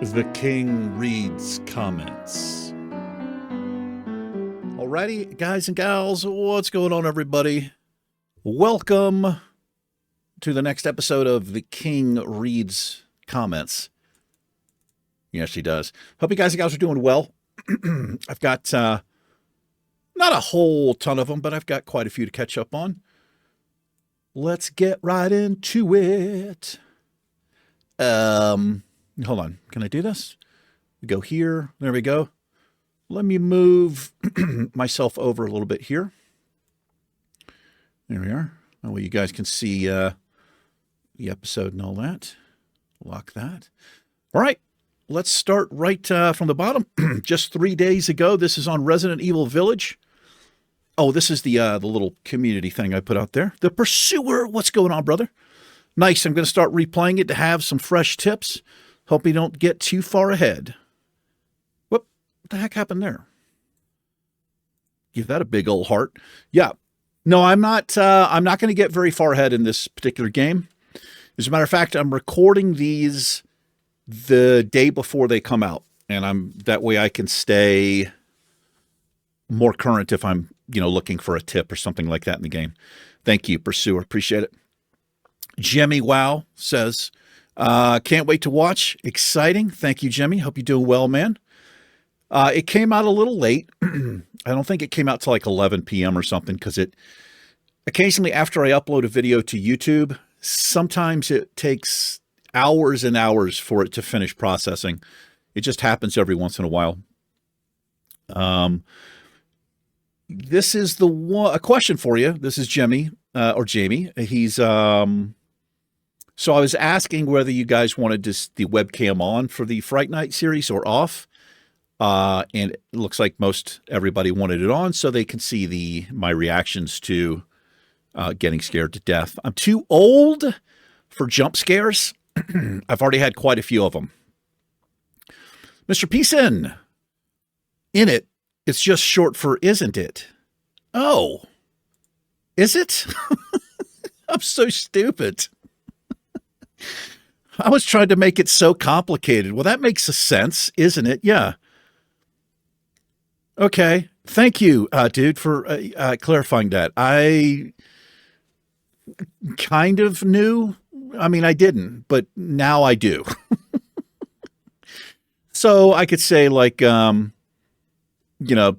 The King reads comments. Alrighty, guys and gals, what's going on, everybody? Welcome to the next episode of The King reads comments. Yes, he does. Hope you guys and gals are doing well. I've got not a whole ton of them, but I've got quite a few to catch up on. Let's get right into it. Hold on. Can I do this? We go here. There we go. Let me move myself over a little bit here. There we are. That way you guys can see the episode and all that. Lock that. All right. Let's start right from the bottom. Just 3 days ago, this is on Resident Evil Village. Oh, this is the little community thing I put out there. The Pursuer. What's going on, brother? Nice. I'm going to start replaying it to have some fresh tips. Hope you don't get too far ahead. What the heck happened there? Give that a big old heart. Yeah. No, I'm not going to get very far ahead in this particular game. As a matter of fact, I'm recording these the day before they come out. And that way I can stay more current if I'm, looking for a tip or something like that in the game. Thank you, Pursuer. Appreciate it. Jimmy Wow says, can't wait to watch. Exciting. Thank you, Jimmy. Hope you're doing well, man. It came out a little late. I don't think it came out till like 11 p.m. or something, because it occasionally, after I upload a video to YouTube, sometimes it takes hours and hours for it to finish processing. It just happens every once in a while. This is a question for you. This is Jimmy, or Jamie. He's, so I was asking whether you guys wanted the webcam on for the Fright Night series or off. And it looks like most everybody wanted it on so they can see my reactions to getting scared to death. I'm too old for jump scares. I've already had quite a few of them. Mr. Peason, in it, it's just short for isn't it? Oh, is it? I'm so stupid. I was trying to make it so complicated. Well, that makes a sense, isn't it? Yeah. Okay. Thank you, dude, for clarifying that. I kind of knew. I mean, I didn't, but now I do. So I could say like,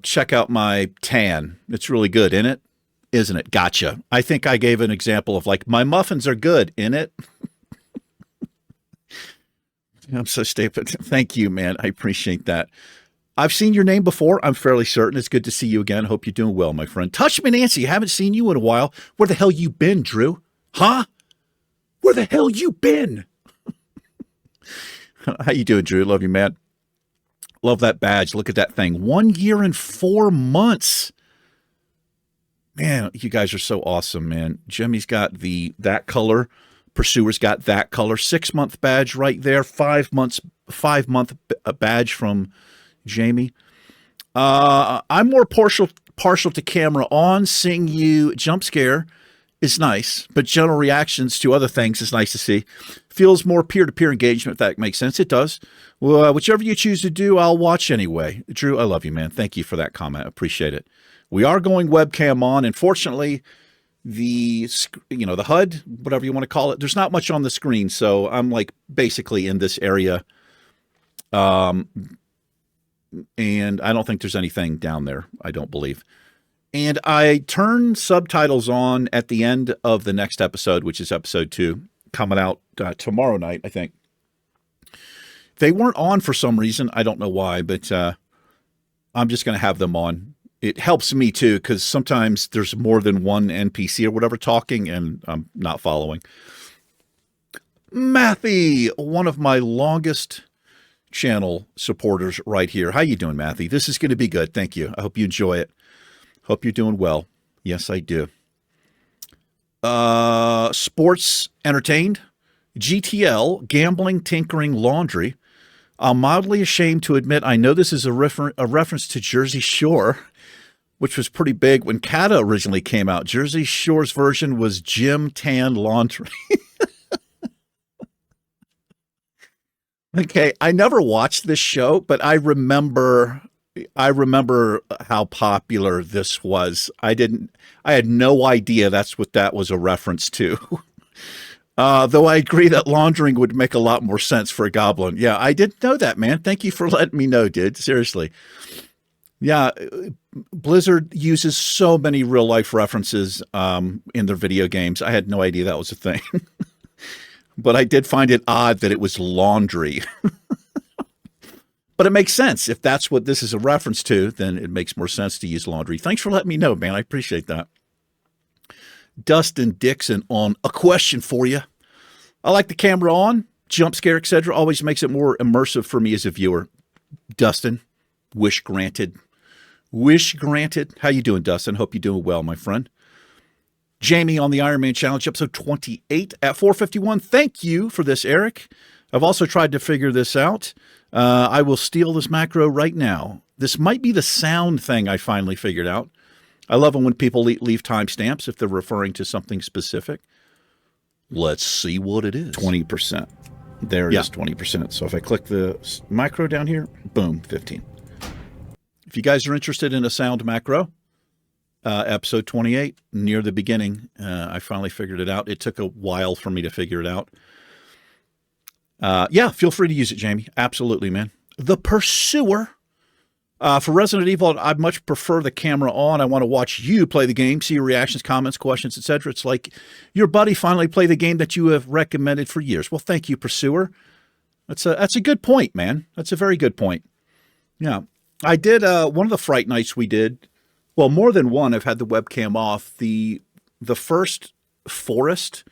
check out my tan. It's really good, in it? Isn't it? Gotcha. I think I gave an example of like, my muffins are good, in it? I'm so stupid. Thank you, man. I appreciate that. I've seen your name before. I'm fairly certain. It's good to see you again. Hope you're doing well, my friend. Touch me, Nancy. Haven't seen you in a while. Where the hell you been, Drew? Huh? Where the hell you been? How you doing, Drew? Love you, man. Love that badge. Look at that thing. 1 year and 4 months. Man, you guys are so awesome, man. Jimmy's got that color. Pursuer's got that color. 6-month badge right there. 5 month badge from Jamie. I'm more partial to camera on. Seeing you jump scare is nice, but general reactions to other things is nice to see. Feels more peer-to-peer engagement, if that makes sense. It does. Well, whichever you choose to do, I'll watch anyway. Drew, I love you, man. Thank you for that comment. Appreciate it. We are going webcam on, and fortunately, the HUD, whatever you want to call it, there's not much on the screen, so I'm like basically in this area, and I don't think there's anything down there. I don't believe. And I turn subtitles on at the end of the next episode, which is episode 2, coming out tomorrow night, I think. They weren't on for some reason. I don't know why, but I'm just going to have them on. It helps me too, because sometimes there's more than one NPC or whatever talking, and I'm not following. Matthew, one of my longest channel supporters right here. How you doing, Matthew? This is going to be good. Thank you. I hope you enjoy it. Hope you're doing well. Yes, I do. Sports entertained. GTL, gambling, tinkering, laundry. I'm mildly ashamed to admit I know this is a reference to Jersey Shore, which was pretty big when Kata originally came out. Jersey Shore's version was Gym Tan Laundry. Okay, I never watched this show, but I remember how popular this was. I had no idea that's what that was a reference to. Though I agree that laundering would make a lot more sense for a goblin. Yeah, I didn't know that, man. Thank you for letting me know, dude. Seriously. Yeah, Blizzard uses so many real life references in their video games. I had no idea that was a thing. But I did find it odd that it was laundry. But it makes sense. If that's what this is a reference to, then it makes more sense to use laundry. Thanks for letting me know, man. I appreciate that. Dustin Dixon on a question for you. I like the camera on, jump scare, etc. Always makes it more immersive for me as a viewer. Dustin, wish granted. Wish granted. How you doing, Dustin? Hope you're doing well, my friend. Jamie on the Iron Man Challenge, episode 28 at 4:51. Thank you for this, Eric. I've also tried to figure this out. I will steal this macro right now. This might be the sound thing I finally figured out. I love it when people leave timestamps if they're referring to something specific. Let's see what it is. 20%. There it is, 20%. So if I click the macro down here, boom, 15. If you guys are interested in a sound macro, episode 28, near the beginning, I finally figured it out. It took a while for me to figure it out. Yeah, feel free to use it, Jamie. Absolutely, man. The Pursuer. For Resident Evil, I'd much prefer the camera on. I want to watch you play the game, see your reactions, comments, questions, etc. It's like your buddy finally played the game that you have recommended for years. Well, thank you, Pursuer. That's a good point, man. That's a very good point. Yeah. I did one of the Fright Nights we did. Well, more than one. I've had the webcam off. The first Forest,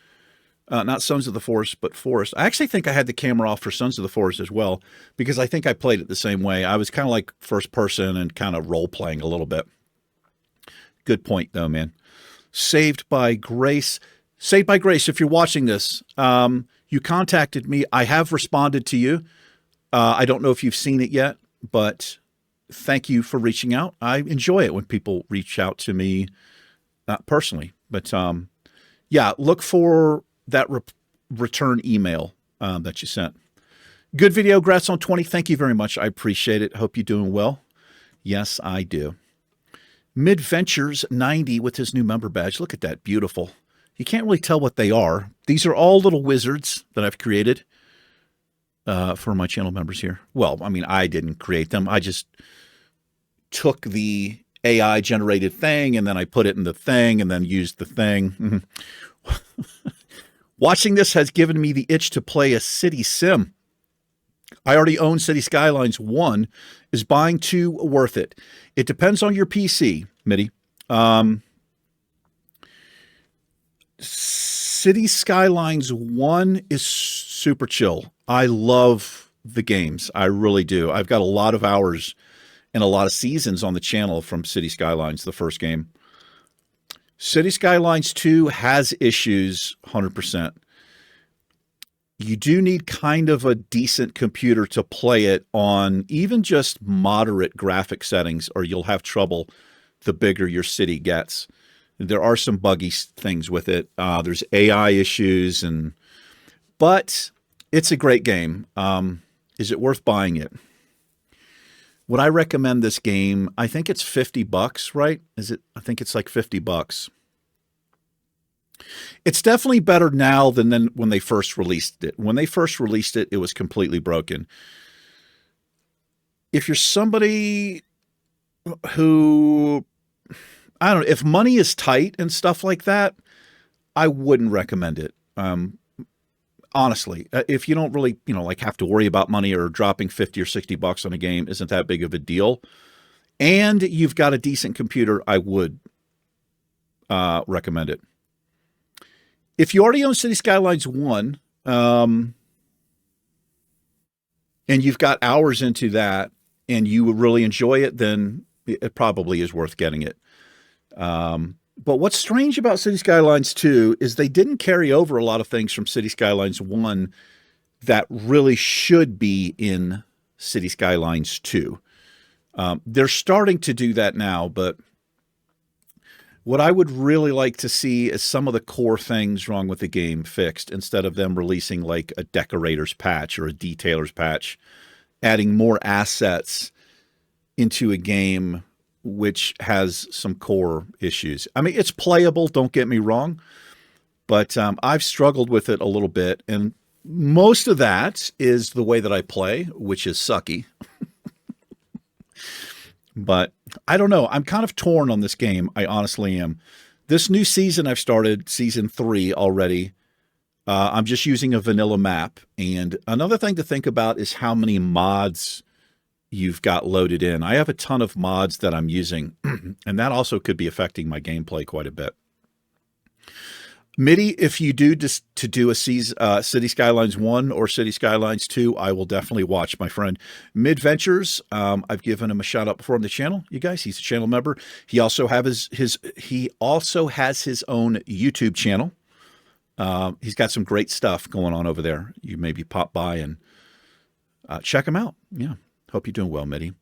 not Sons of the Forest, but Forest. I actually think I had the camera off for Sons of the Forest as well, because I think I played it the same way. I was kind of like first person and kind of role playing a little bit. Good point, though, man. Saved by Grace. Saved by Grace, if you're watching this, you contacted me. I have responded to you. I don't know if you've seen it yet, but thank you for reaching out. I enjoy it when people reach out to me personally. But yeah, look for that return email that you sent. Good video. Congrats on 20. Thank you very much. I appreciate it. Hope you're doing well. Yes, I do. Midventures 90 with his new member badge. Look at that. Beautiful. You can't really tell what they are. These are all little wizards that I've created for my channel members here. Well, I mean, I didn't create them. I just took the AI generated thing and then I put it in the thing and then used the thing. Watching this has given me the itch to play a city sim. I already own City Skylines 1. Is buying 2 worth it? It depends on your PC, Mitty. City Skylines 1 is super chill. I love the games. I really do. I've got a lot of hours and a lot of seasons on the channel from City Skylines, the first game. City Skylines 2 has issues, 100%. You do need kind of a decent computer to play it on even just moderate graphic settings, or you'll have trouble the bigger your city gets. There are some buggy things with it. There's AI issues, but it's a great game. Is it worth buying it? Would I recommend this game? I think it's $50, right? I think it's like $50. It's definitely better now than when they first released it. When they first released it, it was completely broken. If you're somebody who, I don't know, if money is tight and stuff like that, I wouldn't recommend it. Honestly, if you don't really, like have to worry about money, or dropping 50 or 60 bucks on a game isn't that big of a deal, and you've got a decent computer, I would recommend it. If you already own City Skylines 1, and you've got hours into that, and you would really enjoy it, then it probably is worth getting it. But what's strange about City Skylines 2 is they didn't carry over a lot of things from City Skylines 1 that really should be in City Skylines 2. They're starting to do that now, but What I would really like to see is some of the core things wrong with the game fixed instead of them releasing like a decorator's patch or a detailer's patch, adding more assets into a game which has some core issues. I mean, it's playable, don't get me wrong, but I've struggled with it a little bit. And most of that is the way that I play, which is sucky. But I don't know. I'm kind of torn on this game. I honestly am. This new season I've started, season 3 already. I'm just using a vanilla map. And another thing to think about is how many mods you've got loaded in. I have a ton of mods that I'm using, and that also could be affecting my gameplay quite a bit. Mitty, if you do a City Skylines 1 or City Skylines 2, I will definitely watch, my friend. Mid Ventures, I've given him a shout out before on the channel. You guys, he's a channel member. He also has his own YouTube channel. He's got some great stuff going on over there. You maybe pop by and check him out. Yeah, hope you're doing well, Mitty.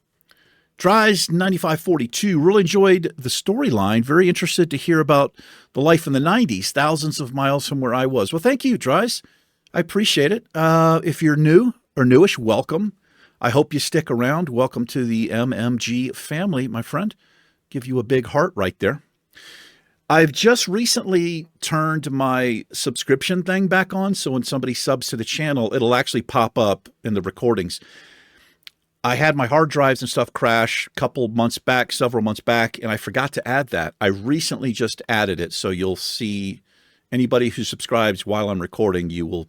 Dries 9542, really enjoyed the storyline. Very interested to hear about the life in the 90s, thousands of miles from where I was. Well, thank you, Dries. I appreciate it. If you're new or newish, welcome. I hope you stick around. Welcome to the MMG family, my friend. Give you a big heart right there. I've just recently turned my subscription thing back on, so when somebody subs to the channel, it'll actually pop up in the recordings. I had my hard drives and stuff crash several months back, and I forgot to add that. I recently just added it, so you'll see anybody who subscribes while I'm recording, you will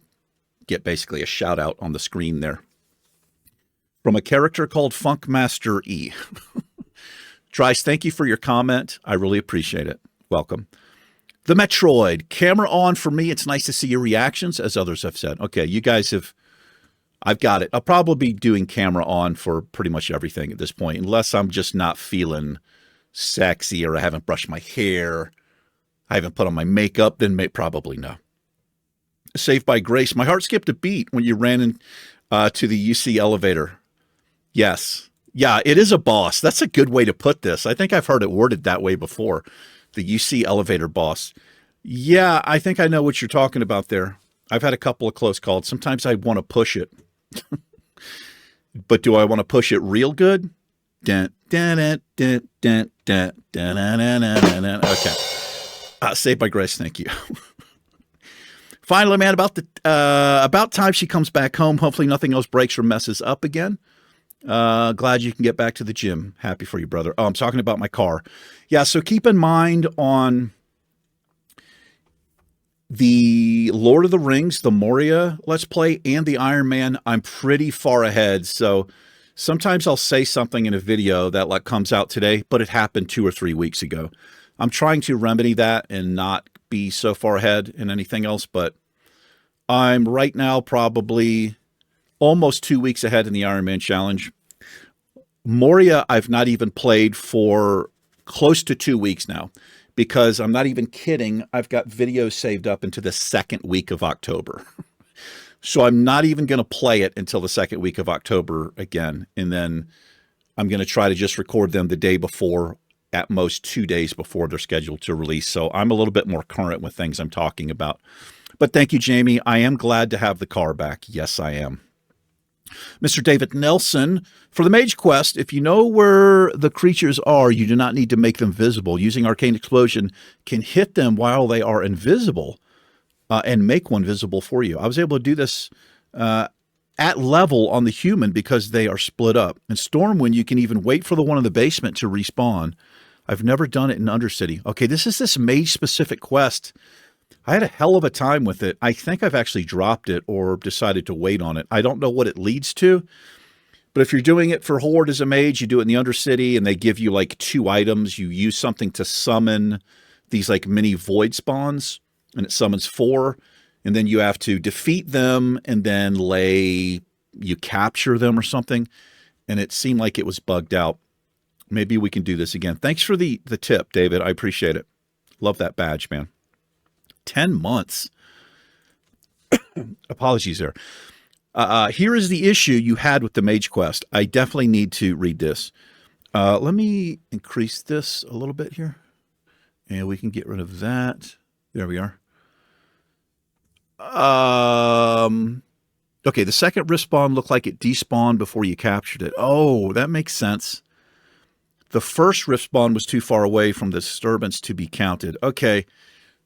get basically a shout out on the screen there. From a character called Funkmaster E. Dries, thank you for your comment. I really appreciate it. Welcome. The Metroid, camera on for me. It's nice to see your reactions, as others have said. Okay, you guys have... I've got it. I'll probably be doing camera on for pretty much everything at this point, unless I'm just not feeling sexy or I haven't brushed my hair, I haven't put on my makeup, then probably no. Saved by Grace. My heart skipped a beat when you ran to the UC elevator. Yes. Yeah, it is a boss. That's a good way to put this. I think I've heard it worded that way before. The UC elevator boss. Yeah, I think I know what you're talking about there. I've had a couple of close calls. Sometimes I want to push it. But do I want to push it real good? Okay. Saved by Grace, thank you. Finally, man, about time she comes back home. Hopefully nothing else breaks or messes up again. Glad you can get back to the gym. Happy for you, brother. Oh, I'm talking about my car. Yeah, so keep in mind on the Lord of the Rings, the Moria Let's Play, and the Iron Man, I'm pretty far ahead. So sometimes I'll say something in a video that like comes out today, but it happened 2 or 3 weeks ago. I'm trying to remedy that and not be so far ahead in anything else, but I'm right now probably almost 2 weeks ahead in the Iron Man challenge. Moria, I've not even played for close to 2 weeks now. Because I'm not even kidding, I've got videos saved up into the second week of October. So I'm not even going to play it until the second week of October again. And then I'm going to try to just record them the day before, at most 2 days before they're scheduled to release. So I'm a little bit more current with things I'm talking about. But thank you, Jamie. I am glad to have the car back. Yes, I am. Mr. David Nelson, for the Mage Quest, if you know where the creatures are, you do not need to make them visible. Using Arcane Explosion can hit them while they are invisible and make one visible for you. I was able to do this at level on the human because they are split up. In Stormwind, you can even wait for the one in the basement to respawn. I've never done it in Undercity. Okay, this is this Mage-specific quest. I had a hell of a time with it. I think I've actually dropped it or decided to wait on it. I don't know what it leads to, but if you're doing it for Horde as a mage, you do it in the Undercity and they give you like 2 items. You use something to summon these like mini void spawns and it summons 4. And then you have to defeat them and then you capture them or something. And it seemed like it was bugged out. Maybe we can do this again. Thanks for the tip, David. I appreciate it. Love that badge, man. 10 months. Apologies there. Here is the issue you had with the Mage Quest. I definitely need to read this. Let me increase this a little bit here. And we can get rid of that. There we are. Okay, the second rift spawn looked like it despawned before you captured it. Oh, that makes sense. The first rift spawn was too far away from the disturbance to be counted. Okay,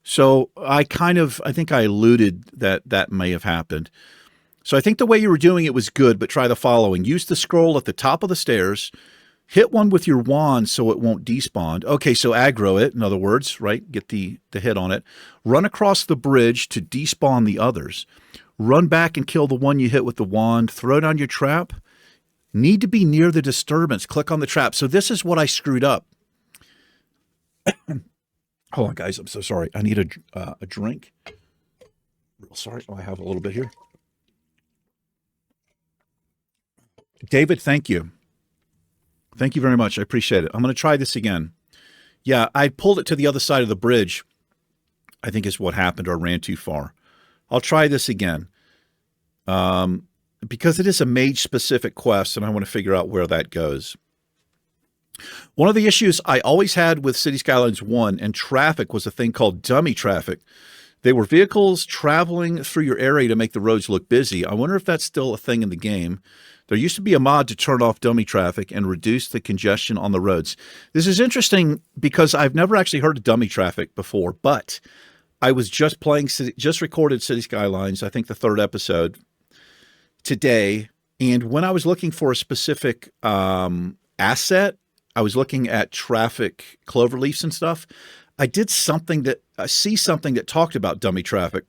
so I think I alluded that that may have happened. So I think the way you were doing it was good, but try the following. Use the scroll at the top of the stairs. Hit one with your wand so it won't despawn. Okay, so aggro it, in other words, right? Get the hit on it. Run across the bridge to despawn the others. Run back and kill the one you hit with the wand. Throw down your trap. Need to be near the disturbance. Click on the trap. So this is what I screwed up. Hold on, guys. I'm so sorry. I need a drink. Real sorry. Oh, I have a little bit here. David, thank you. Thank you very much. I appreciate it. I'm going to try this again. Yeah, I pulled it to the other side of the bridge, I think is what happened, or ran too far. I'll try this again. Because it is a mage-specific quest, and I want to figure out where that goes. One of the issues I always had with City Skylines 1 and traffic was a thing called dummy traffic. They were vehicles traveling through your area to make the roads look busy. I wonder if that's still a thing in the game. There used to be a mod to turn off dummy traffic and reduce the congestion on the roads. This is interesting because I've never actually heard of dummy traffic before, but I was just recorded City Skylines, I think the 3rd episode today. And when I was looking for a specific asset, I was looking at traffic cloverleafs and stuff. I see something that talked about dummy traffic.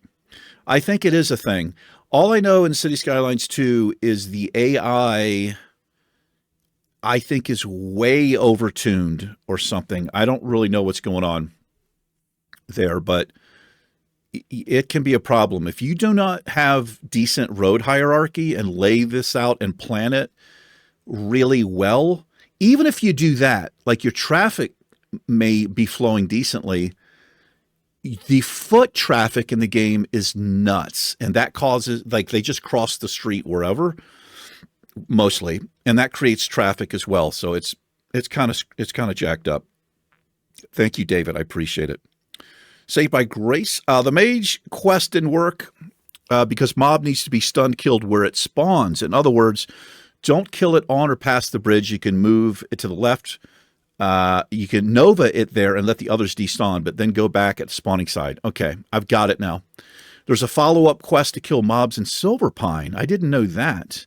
I think it is a thing. All I know in City Skylines 2 is the AI, I think, is way overtuned or something. I don't really know what's going on there, but it can be a problem. If you do not have decent road hierarchy and lay this out and plan it really well, even if you do that, like your traffic may be flowing decently, the foot traffic in the game is nuts. And that causes, like, they just cross the street wherever, mostly. And that creates traffic as well. So it's kind of jacked up. Thank you, David. I appreciate it. Saved by Grace. The mage quest didn't work because mob needs to be stunned killed where it spawns. In other words, don't kill it on or past the bridge. You can move it to the left. You can Nova it there and let the others despawn, but then go back at the spawning side. Okay, I've got it now. There's a follow-up quest to kill mobs in Silver Pine. I didn't know that.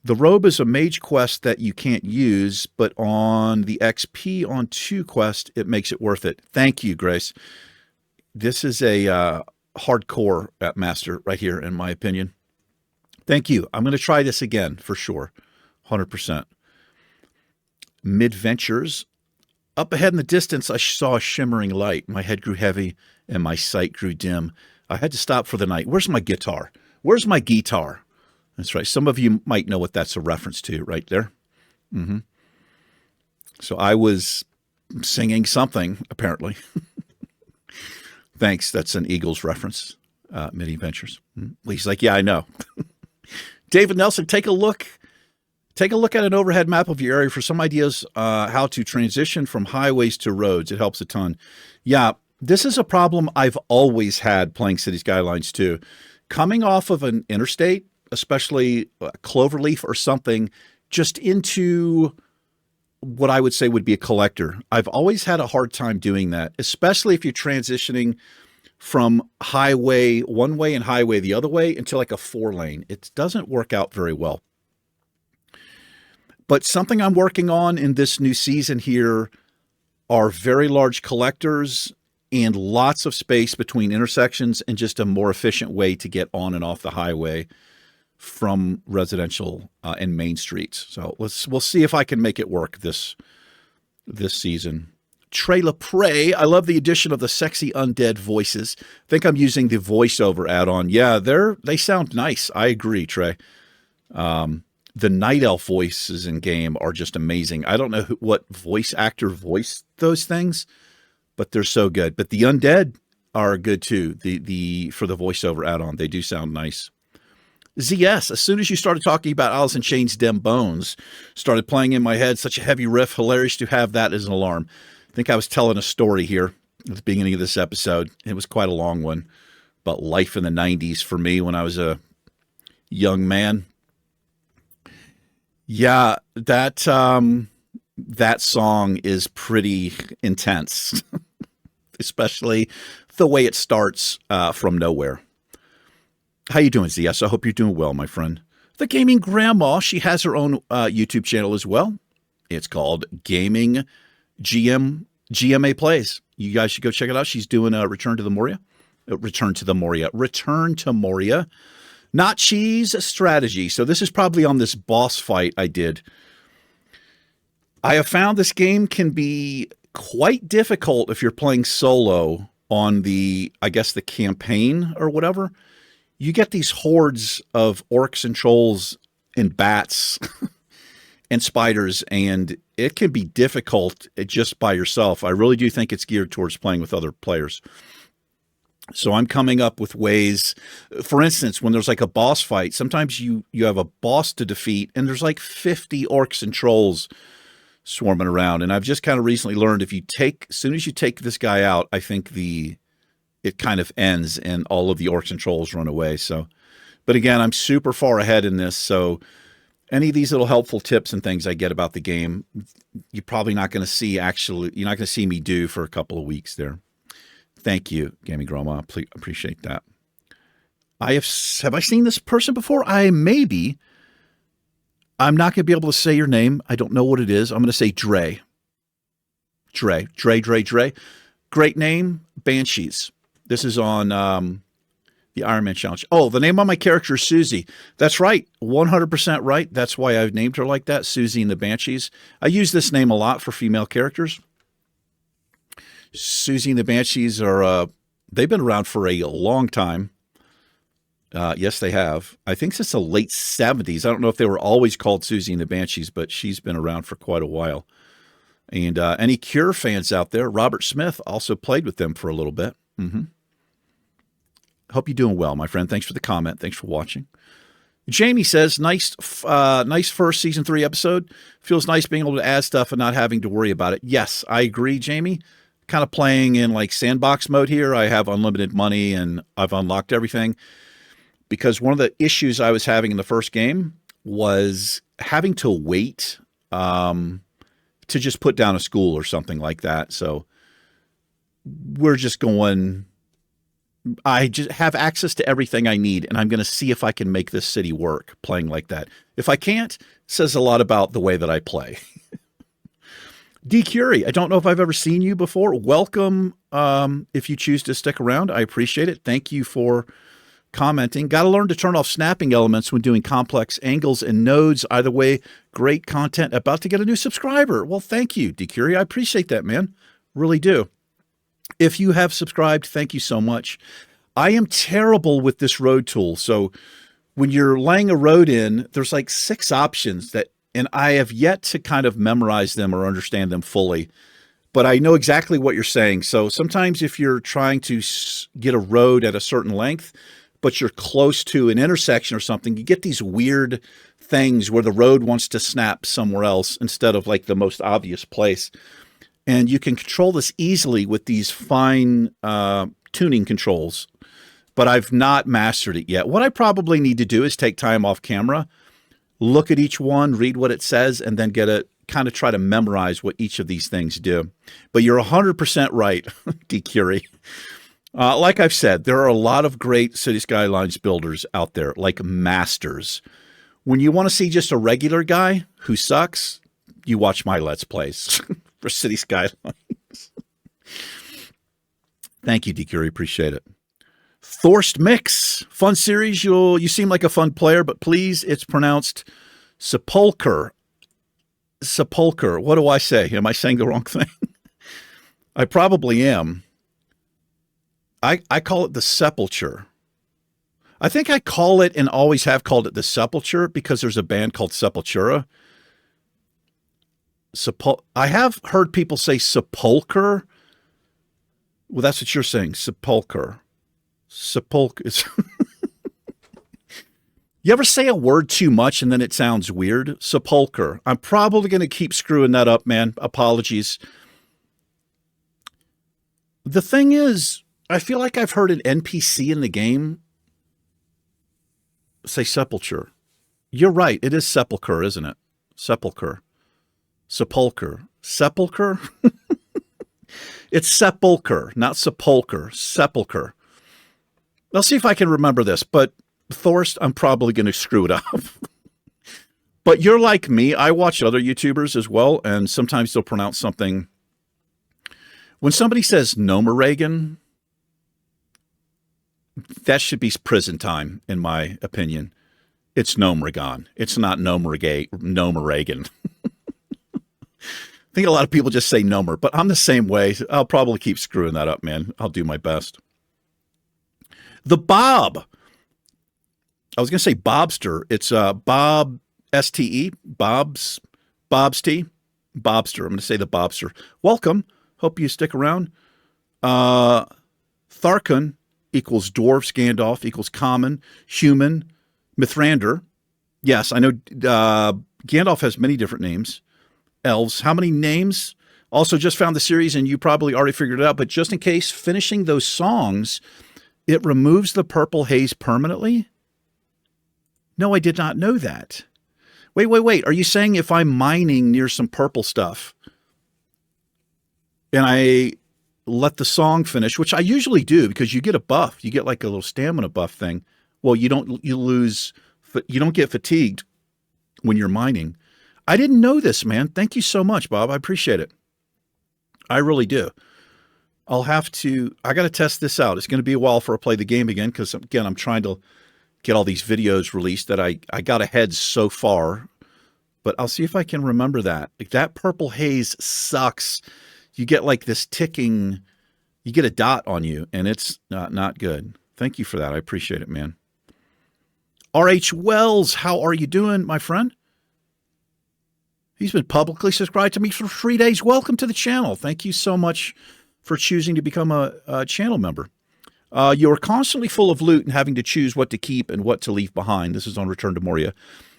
The robe is a mage quest that you can't use, but on the XP on 2 quest, it makes it worth it. Thank you, Grace. This is a hardcore master right here, in my opinion. Thank you. I'm going to try this again for sure. 100%. Mid-ventures. Up ahead in the distance, I saw a shimmering light. My head grew heavy and my sight grew dim. I had to stop for the night. Where's my guitar? Where's my guitar? That's right. Some of you might know what that's a reference to right there. Mm-hmm. So I was singing something, apparently. Thanks. That's an Eagles reference. Mid-ventures. He's like, yeah, I know. David Nelson, take a look. Take a look at an overhead map of your area for some ideas how to transition from highways to roads. It helps a ton. Yeah, this is a problem I've always had playing City Skylines 2. Coming off of an interstate, especially Cloverleaf or something, just into what I would say would be a collector. I've always had a hard time doing that, especially if you're transitioning from highway one way and highway the other way into like a 4-lane. It doesn't work out very well. But something I'm working on in this new season here are very large collectors and lots of space between intersections and just a more efficient way to get on and off the highway from residential and main streets. So we'll see if I can make it work this season. Trey LaPrey, I love the addition of the sexy undead voices. I think I'm using the voiceover add-on. Yeah, they sound nice. I agree, Trey. The Night Elf voices in game are just amazing. I don't know what voice actor voiced those things, but they're so good. But the undead are good too. For the voiceover add-on, they do sound nice. ZS, as soon as you started talking about Alice in Chains' Dem Bones, started playing in my head, such a heavy riff, hilarious to have that as an alarm. I think I was telling a story here. at the beginning of this episode. It was quite a long one about life in the 90s for me when I was a young man. Yeah, that song is pretty intense, especially the way it starts from nowhere. How you doing, ZS? I hope you're doing well, my friend. The Gaming Grandma, she has her own YouTube channel as well. It's called Gaming GMA Plays. You guys should go check it out. She's doing a Return to Moria. Not cheese strategy. So this is probably on this boss fight I did. I have found this game can be quite difficult if you're playing solo on the, I guess, the campaign or whatever. You get these hordes of orcs and trolls and bats and spiders, and it can be difficult just by yourself. I really do think it's geared towards playing with other players. So I'm coming up with ways, for instance, when there's like a boss fight, sometimes you have a boss to defeat and there's like 50 orcs and trolls swarming around. And I've just kind of recently learned as soon as you take this guy out, I think it kind of ends and all of the orcs and trolls run away. So, but again, I'm super far ahead in this. So any of these little helpful tips and things I get about the game, you're probably not going to see you're not going to see me do for a couple of weeks there. Thank you, Gaming Grandma. Appreciate that. Have I seen this person before? Maybe. I'm not going to be able to say your name. I don't know what it is. I'm going to say Dre. Dre. Great name, Banshees. This is on the Iron Man Challenge. Oh, the name on my character is Susie. That's right. 100% right. That's why I've named her like that, Susie and the Banshees. I use this name a lot for female characters. Susie and the Banshees they've been around for a long time. Yes, they have. I think since the late 70s. I don't know if they were always called Susie and the Banshees, but she's been around for quite a while. And any Cure fans out there, Robert Smith also played with them for a little bit. Mm-hmm. Hope you're doing well, my friend. Thanks for the comment. Thanks for watching. Jamie says, nice first season 3 episode. Feels nice being able to add stuff and not having to worry about it. Yes, I agree, Jamie. Kind of playing in like sandbox mode here. I have unlimited money and I've unlocked everything. Because one of the issues I was having in the first game was having to wait to just put down a school or something like that. So we're just going, I just have access to everything I need, and I'm going to see if I can make this city work playing like that. If I can't, it says a lot about the way that I play. D. Curie, I don't know if I've ever seen you before. Welcome if you choose to stick around. I appreciate it. Thank you for commenting. Got to learn to turn off snapping elements when doing complex angles and nodes. Either way, great content. About to get a new subscriber. Well, thank you, D. Curie. I appreciate that, man. Really do. If you have subscribed, thank you so much. I am terrible with this road tool. So when you're laying a road in, there's like 6 options and I have yet to kind of memorize them or understand them fully. But I know exactly what you're saying. So sometimes if you're trying to get a road at a certain length, but you're close to an intersection or something, you get these weird things where the road wants to snap somewhere else instead of like the most obvious place. And you can control this easily with these fine tuning controls, but I've not mastered it yet. What I probably need to do is take time off camera, look at each one, read what it says, and then kind of try to memorize what each of these things do. But you're 100% right, D. Curie. Like I've said, there are a lot of great City Skylines builders out there, like masters. When you want to see just a regular guy who sucks, you watch my Let's Plays for City Skylines. Thank you, D. Curie. Appreciate it. Thorst Mix, fun series. You seem like a fun player, but please, it's pronounced Sepulcher. Sepulcher. What do I say? Am I saying the wrong thing? I probably am. I call it the Sepulcher. I think I call it and always have called it the Sepulcher because there's a band called Sepultura. I have heard people say Sepulcher. Well, that's what you're saying. Sepulcher. Sepulcher. You ever say a word too much and then it sounds weird? Sepulcher. I'm probably going to keep screwing that up, man. Apologies. The thing is, I feel like I've heard an NPC in the game say sepulture. You're right. It is sepulcher, isn't it? Sepulcher. Sepulcher. Sepulcher? It's sepulcher, not sepulcher. Sepulcher. I'll see if I can remember this, but Thorst, I'm probably going to screw it up. But you're like me. I watch other YouTubers as well, and sometimes they'll pronounce something. When somebody says Nomoregan, that should be prison time, in my opinion. It's Nomregan. It's not Nomoregan. I think a lot of people just say Nomer, but I'm the same way. I'll probably keep screwing that up, man. I'll do my best. The Bob. I was going to say Bobster. It's Bob S-T-E. Bob's Tea. Bobster. I'm going to say the Bobster. Welcome. Hope you stick around. Tharkun equals dwarfs. Gandalf equals common. Human. Mithrander. Yes, I know Gandalf has many different names. Elves. How many names? Also just found the series and you probably already figured it out, but just in case, finishing those songs, it removes the purple haze permanently? No, I did not know that. Wait. Are you saying if I'm mining near some purple stuff and I let the song finish, which I usually do because you get a buff, you get like a little stamina buff thing. Well, you don't get fatigued when you're mining. I didn't know this, man. Thank you so much, Bob. I appreciate it. I really do. I got to test this out. It's going to be a while before I play the game again because, again, I'm trying to get all these videos released that I got ahead so far. But I'll see if I can remember that. Like, that purple haze sucks. You get like this ticking, you get a dot on you, and it's not good. Thank you for that. I appreciate it, man. R.H. Wells, how are you doing, my friend? He's been publicly subscribed to me for 3 days. Welcome to the channel. Thank you so much for choosing to become a channel member. You are constantly full of loot and having to choose what to keep and what to leave behind. This is on Return to Moria.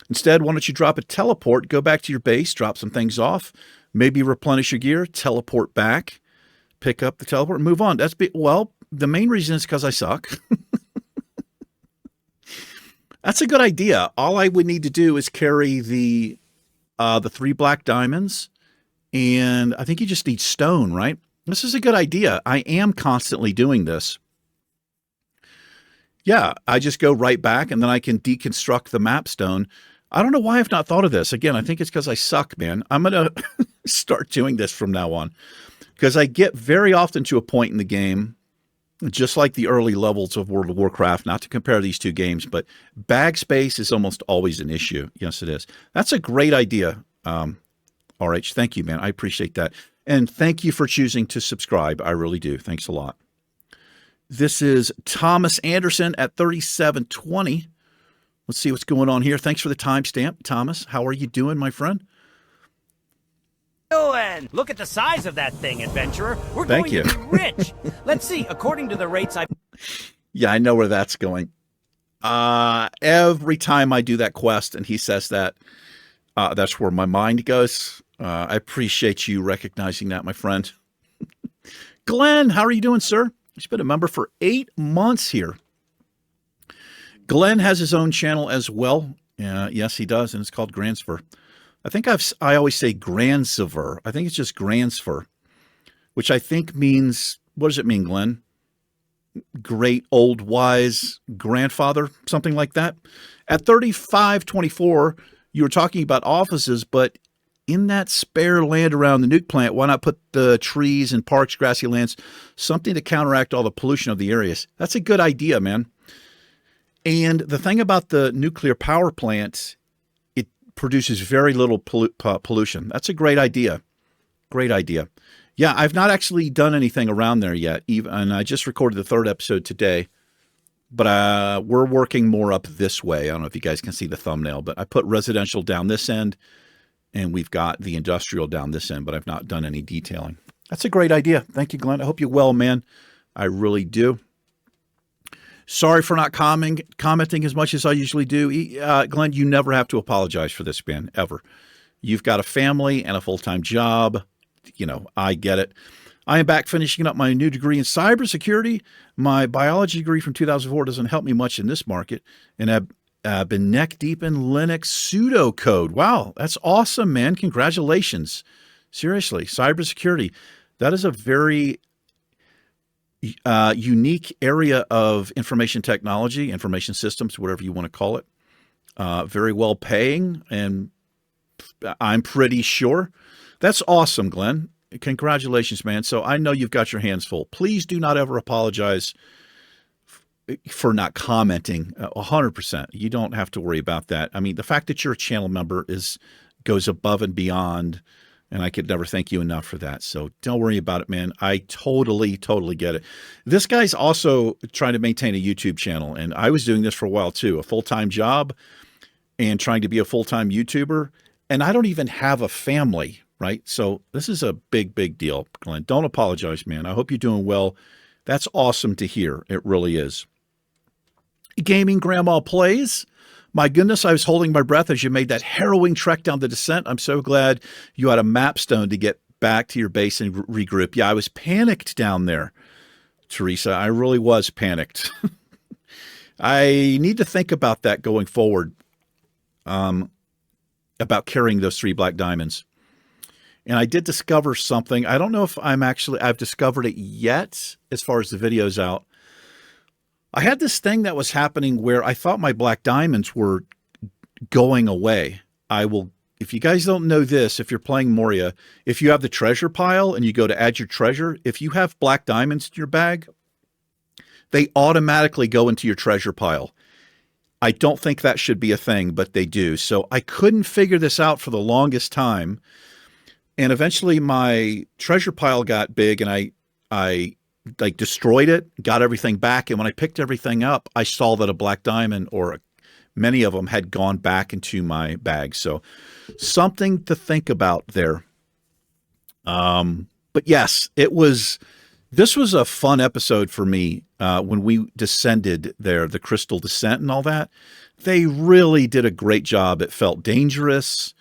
Instead, why don't you drop a teleport, go back to your base, drop some things off, maybe replenish your gear, teleport back, pick up the teleport, and move on. Well, the main reason is because I suck. That's a good idea. All I would need to do is carry the 3 black diamonds, and I think you just need stone, right? This is a good idea. I am constantly doing this. Yeah, I just go right back, and then I can deconstruct the map stone. I don't know why I've not thought of this. Again, I think it's because I suck, man. I'm going to start doing this from now on because I get very often to a point in the game, just like the early levels of World of Warcraft, not to compare these two games, but bag space is almost always an issue. Yes, it is. That's a great idea, RH. Thank you, man. I appreciate that. And thank you for choosing to subscribe. I really do. Thanks a lot. This is Thomas Anderson at 3720. Let's see what's going on here. Thanks for the timestamp, Thomas. How are you doing, my friend? Doing? Look at the size of that thing, adventurer. We're going to be rich. Let's see. According to the rates Yeah, I know where that's going. Every time I do that quest and he says that, that's where my mind goes. I appreciate you recognizing that, my friend. Glenn, how are you doing, sir? He's been a member for 8 months here. Glenn has his own channel as well. Yes, he does, and it's called Gransfer. I think I always say Gransiver. I think it's just Gransfer, which I think means, what does it mean, Glenn? Great old wise grandfather, something like that. At 3524, you were talking about offices, but in that spare land around the nuke plant, why not put the trees and parks, grassy lands, something to counteract all the pollution of the areas? That's a good idea, man. And the thing about the nuclear power plant, it produces very little pollution. That's a great idea. Great idea. Yeah, I've not actually done anything around there yet, and I just recorded the 3rd episode today, but we're working more up this way. I don't know if you guys can see the thumbnail, but I put residential down this end, and we've got the industrial down this end, but I've not done any detailing. That's a great idea. Thank you, Glenn. I hope you're well, man. I really do. Sorry for not commenting as much as I usually do. Glenn, you never have to apologize for this, man, ever. You've got a family and a full-time job. You know, I get it. I am back finishing up my new degree in cybersecurity. My biology degree from 2004 doesn't help me much in this market, and I've been neck deep in Linux pseudocode. Wow, that's awesome, man. Congratulations. Seriously, cybersecurity. That is a very unique area of information technology, information systems, whatever you want to call it. Very well paying, and I'm pretty sure. That's awesome, Glenn. Congratulations, man. So I know you've got your hands full. Please do not ever apologize for not commenting. 100%. You don't have to worry about that. I mean, the fact that you're a channel member goes above and beyond, and I could never thank you enough for that. So don't worry about it, man. I totally get it. This guy's also trying to maintain a YouTube channel, and I was doing this for a while too, a full-time job and trying to be a full-time YouTuber, and I don't even have a family, right? So this is a big deal, Glenn. Don't apologize, man. I hope you're doing well. That's awesome to hear. It really is. Gaming Grandma Plays. My goodness, I was holding my breath as you made that harrowing trek down the descent. I'm so glad you had a mapstone to get back to your base and regroup. Yeah, I was panicked down there, Teresa. I really was panicked. I need to think about that going forward, about carrying those 3 black diamonds. And I did discover something. I don't know if I've discovered it yet as far as the video's out. I had this thing that was happening where I thought my black diamonds were going away. If you guys don't know this, if you're playing Moria, if you have the treasure pile and you go to add your treasure, if you have black diamonds in your bag, they automatically go into your treasure pile. I don't think that should be a thing, but they do. So I couldn't figure this out for the longest time. And eventually my treasure pile got big, and I like destroyed it, got everything back. And when I picked everything up, I saw that a black diamond, or many of them, had gone back into my bag. So something to think about there. But yes, this was a fun episode for me when we descended there, the crystal descent and all that. They really did a great job. It felt dangerous.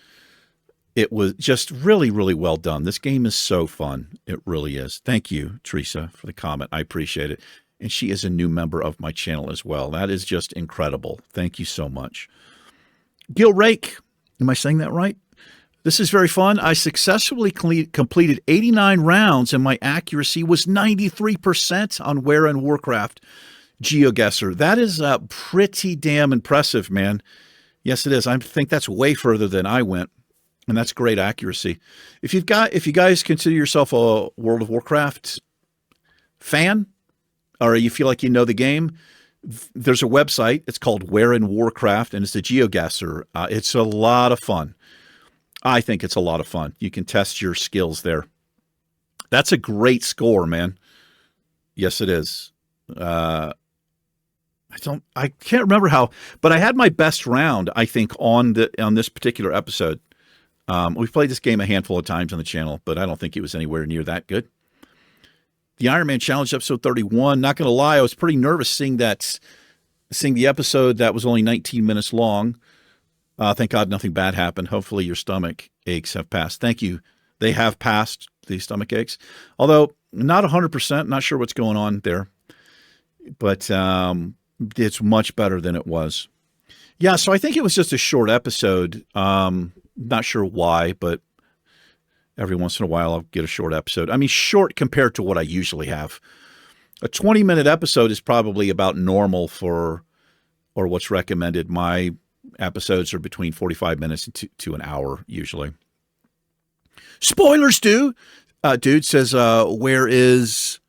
It was just really well done. This game is so fun. It really is. Thank you, Teresa, for the comment. I appreciate it. And she is a new member of my channel as well. That is just incredible. Thank you so much. Gil Rake, am I saying that right? This is very fun. I successfully completed 89 rounds, and my accuracy was 93% on Where in Warcraft GeoGuessr. That is pretty damn impressive, man. Yes, it is. I think that's way further than I went. And that's great accuracy. If you guys consider yourself a World of Warcraft fan, or you feel like you know the game, there's a website. It's called Where in Warcraft, and it's a GeoGuessr. It's a lot of fun. I think it's a lot of fun. You can test your skills there. That's a great score, man. Yes, it is. I can't remember how, but I had my best round, I think, on this particular episode. We've played this game a handful of times on the channel, but I don't think it was anywhere near that good. The Iron Man Challenge, episode 31. Not going to lie, I was pretty nervous seeing the episode that was only 19 minutes long. Thank God nothing bad happened. Hopefully your stomach aches have passed. Thank you. They have passed, the stomach aches. Although not 100%, not sure what's going on there. But it's much better than it was. Yeah, so I think it was just a short episode. Not sure why, but every once in a while I'll get a short episode. I mean, short compared to what I usually have. A 20-minute episode is probably about normal or what's recommended. My episodes are between 45 minutes and to an hour usually. Spoilers, dude. Dude says, where is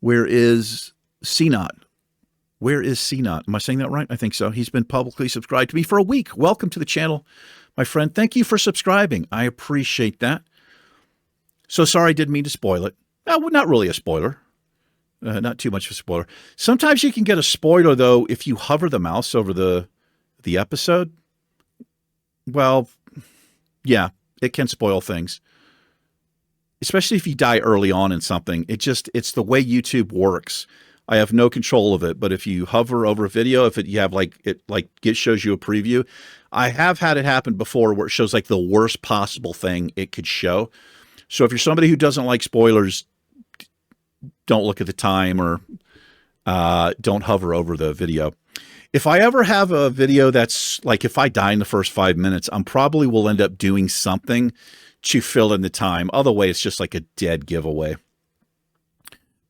CNOT? Where is CNOT? Am I saying that right? I think so. He's been publicly subscribed to me for a week. Welcome to the channel, my friend. Thank you for subscribing. I appreciate that. So sorry, I didn't mean to spoil it. Not really a spoiler. Not too much of a spoiler. Sometimes you can get a spoiler, though, if you hover the mouse over the episode. Well, yeah, it can spoil things. Especially if you die early on in something. It's the way YouTube works. I have no control of it, but if you hover over a video, if you have it shows you a preview. I have had it happen before where it shows like the worst possible thing it could show. So if you're somebody who doesn't like spoilers, don't look at the time or don't hover over the video. If I ever have a video that's like, if I die in the first 5 minutes, I'm probably will end up doing something to fill in the time. Other way, it's just like a dead giveaway.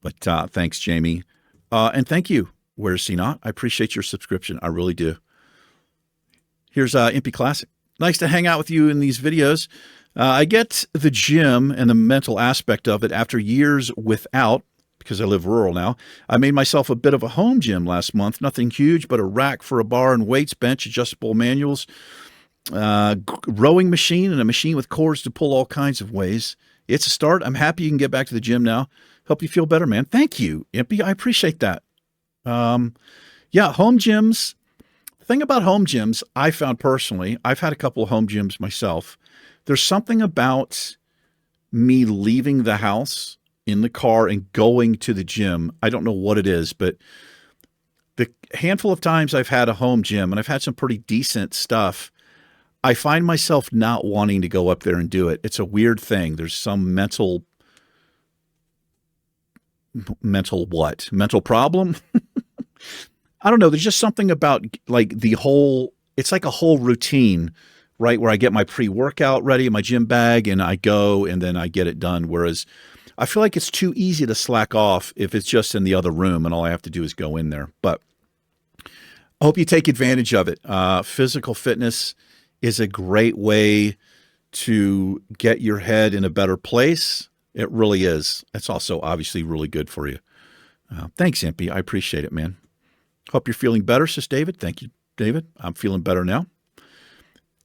But thanks, Jamie. And thank you, Where's He Not? I appreciate your subscription. I really do. Here's Impy Classic. Nice to hang out with you in these videos. I get the gym and the mental aspect of it after years without, because I live rural now. I made myself a bit of a home gym last month. Nothing huge, but a rack for a bar and weights, bench, adjustable manuals, rowing machine, and a machine with cords to pull all kinds of ways. It's a start. I'm happy you can get back to the gym now. Hope you feel better, man. Thank you, Impy. I appreciate that. Yeah, home gyms. The thing about home gyms, I found personally, I've had a couple of home gyms myself. There's something about me leaving the house in the car and going to the gym. I don't know what it is, but the handful of times I've had a home gym, and I've had some pretty decent stuff, I find myself not wanting to go up there and do it. It's a weird thing. There's some mental what? Mental problem? I don't know. There's just something about like it's like a whole routine, right? Where I get my pre-workout ready in my gym bag and I go and then I get it done. Whereas I feel like it's too easy to slack off if it's just in the other room and all I have to do is go in there. But I hope you take advantage of it. Physical fitness is a great way to get your head in a better place. It really is. It's also obviously really good for you. Thanks, Impy. I appreciate it, man. Hope you're feeling better, says David. Thank you, David. I'm feeling better now.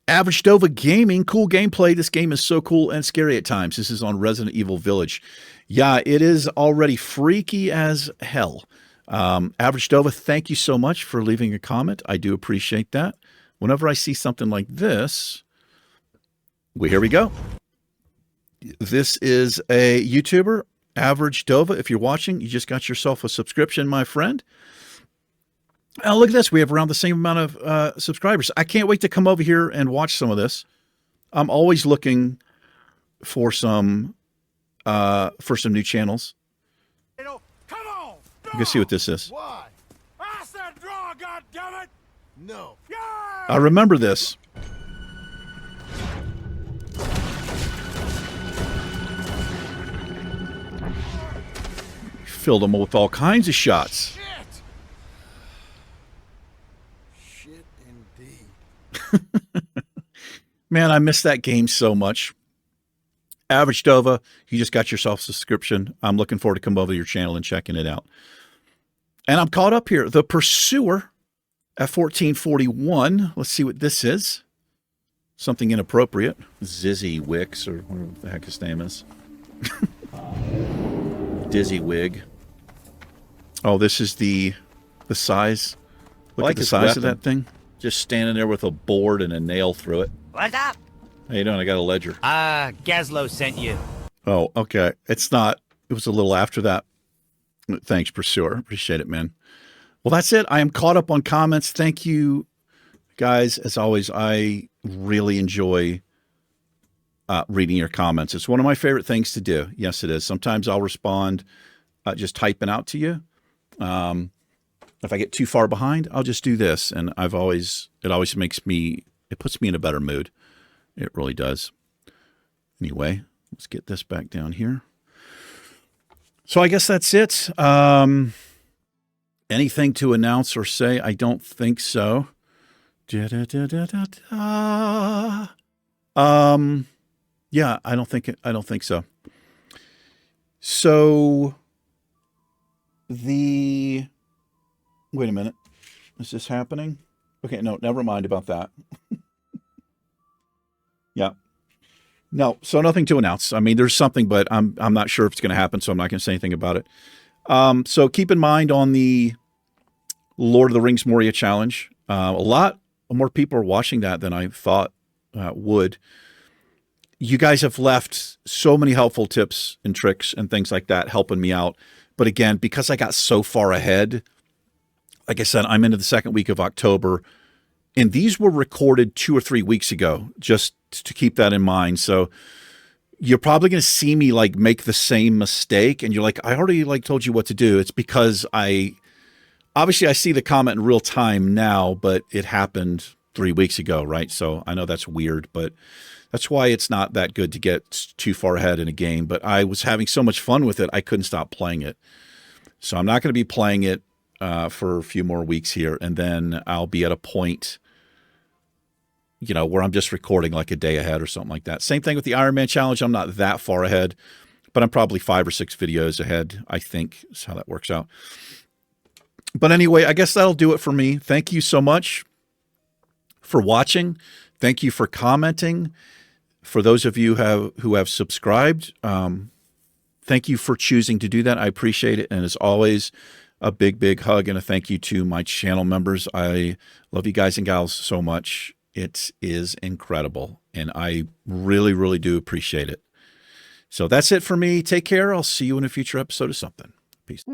Average Dova Gaming, cool gameplay. This game is so cool and scary at times. This is on Resident Evil Village. Yeah, it is already freaky as hell. Average Dova, thank you so much for leaving a comment. I do appreciate that. Whenever I see something like this, here we go. This is a YouTuber, Average Dova. If you're watching, you just got yourself a subscription, my friend. Oh, look at this. We have around the same amount of subscribers. I can't wait to come over here and watch some of this. I'm always looking for some new channels. Come on! You can see what this is. Why? I said draw, goddammit! No. Yeah! I remember this. Filled them with all kinds of shots. Shit indeed. Man, I miss that game so much. Average Dova, you just got yourself a subscription. I'm looking forward to come over to your channel and checking it out. And I'm caught up here. The Pursuer at 1441. Let's see what this is. Something inappropriate. Zizzy Wicks, or whatever the heck his name is. Dizzy Wig. Oh, this is the size. Look at the size of that thing. Just standing there with a board and a nail through it. What's up? How you doing? I got a ledger. Gazlo sent you. Oh, okay. It's not. It was a little after that. Thanks, Pursuer. Appreciate it, man. Well, that's it. I am caught up on comments. Thank you, guys. As always, I really enjoy reading your comments. It's one of my favorite things to do. Yes, it is. Sometimes I'll respond just typing out to you. If I get too far behind, I'll just do this. And it always it puts me in a better mood. It really does. Anyway, let's get this back down here. So I guess that's it. Anything to announce or say? I don't think so. Yeah, I don't think so. So wait a minute. Is this happening? Okay, no, never mind about that. Yeah. No, so nothing to announce. I mean, there's something, but I'm not sure if it's going to happen, so I'm not going to say anything about it. So keep in mind on the Lord of the Rings Moria Challenge, a lot more people are watching that than I thought would. You guys have left so many helpful tips and tricks and things like that helping me out. But again, because I got so far ahead, like I said, I'm into the second week of October, and these were recorded 2 or 3 weeks ago, just to keep that in mind. So you're probably going to see me like make the same mistake. And you're like, I already like told you what to do. It's because obviously I see the comment in real time now, but it happened 3 weeks ago, right? So I know that's weird, but that's why it's not that good to get too far ahead in a game. But I was having so much fun with it, I couldn't stop playing it. So I'm not going to be playing it for a few more weeks here, and then I'll be at a point, where I'm just recording like a day ahead or something like that. Same thing with the Iron Man challenge. I'm not that far ahead, but I'm probably 5 or 6 videos ahead, I think is how that works out. But anyway, I guess that'll do it for me. Thank you so much for watching. Thank you for commenting. For those of you who have subscribed, thank you for choosing to do that. I appreciate it. And as always, a big, big hug and a thank you to my channel members. I love you guys and gals so much. It is incredible. And I really, really do appreciate it. So that's it for me. Take care. I'll see you in a future episode of something. Peace.